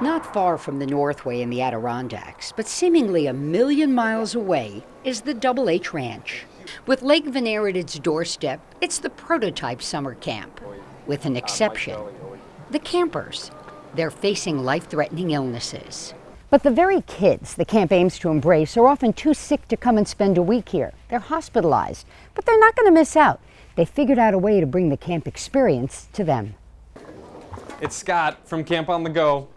Not far from the Northway in the Adirondacks, but seemingly a million miles away, is the Double H Ranch. With Lake Vanier at its doorstep, it's the prototype summer camp, with an exception. The campers. They're facing life-threatening illnesses. But the very kids the camp aims to embrace are often too sick to come and spend a week here. They're hospitalized, but they're not going to miss out. They figured out a way to bring the camp experience to them. It's Scott from Camp on the Go.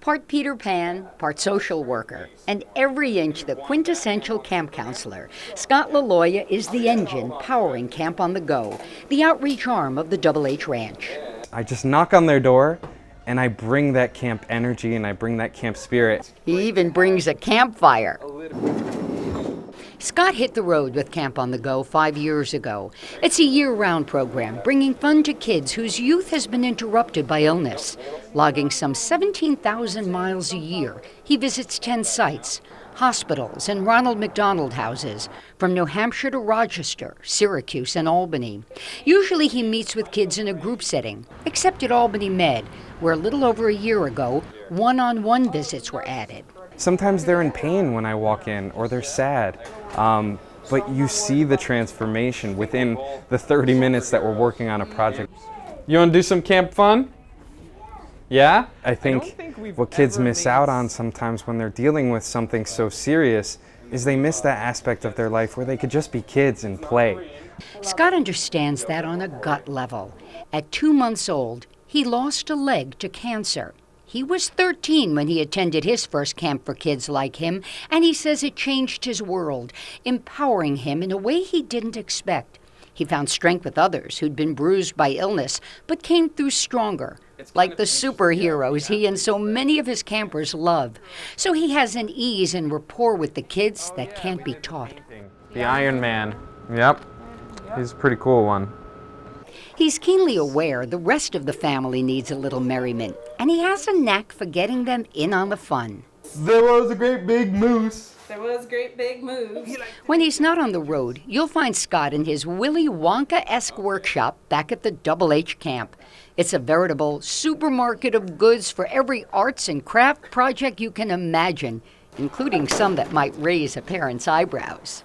Part Peter Pan, part social worker, and every inch the quintessential camp counselor, Scott LaLoya is the engine powering Camp on the Go, the outreach arm of the Double H Ranch. I just knock on their door and I bring that camp energy and I bring that camp spirit. He even brings a campfire. Scott hit the road with Camp on the Go 5 years ago. It's a year-round program bringing fun to kids whose youth has been interrupted by illness. Logging some 17,000 miles a year, he visits 10 sites, hospitals and Ronald McDonald houses, from New Hampshire to Rochester, Syracuse, and Albany. Usually he meets with kids in a group setting, except at Albany Med, where a little over a year ago, one-on-one visits were added. Sometimes they're in pain when I walk in, or they're sad. But you see the transformation within the 30 minutes that we're working on a project. You want to do some camp fun? Yeah? I think what kids miss out on sometimes when they're dealing with something so serious is they miss that aspect of their life where they could just be kids and play. Scott understands that on a gut level. At 2 months old, he lost a leg to cancer. He was 13 when he attended his first camp for kids like him, and he says it changed his world, empowering him in a way he didn't expect. He found strength with others who'd been bruised by illness, but came through stronger, like the superheroes he and so many of his campers love. So he has an ease and rapport with the kids that can't be taught. The Iron Man. Yep. He's a pretty cool one. He's keenly aware the rest of the family needs a little merriment, and he has a knack for getting them in on the fun. There was a great big moose. There was great big moves. When he's not on the road, you'll find Scott in his Willy Wonka-esque workshop back at the Double H camp. It's a veritable supermarket of goods for every arts and craft project you can imagine, including some that might raise a parent's eyebrows.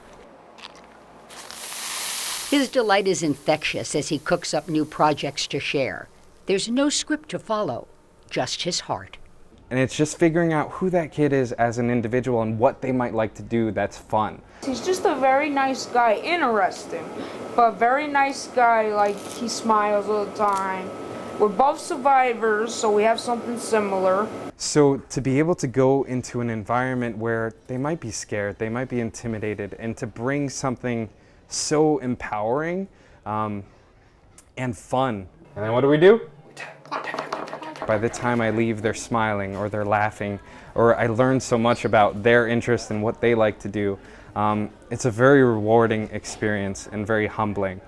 His delight is infectious as he cooks up new projects to share. There's no script to follow, just his heart. And it's just figuring out who that kid is as an individual and what they might like to do that's fun. He's just a very nice guy, interesting, but very nice guy, like he smiles all the time. We're both survivors, so we have something similar. So to be able to go into an environment where they might be scared, they might be intimidated, and to bring something so empowering and fun. And then what do? By the time I leave, they're smiling or they're laughing, or I learn so much about their interest and what they like to do. It's a very rewarding experience and very humbling.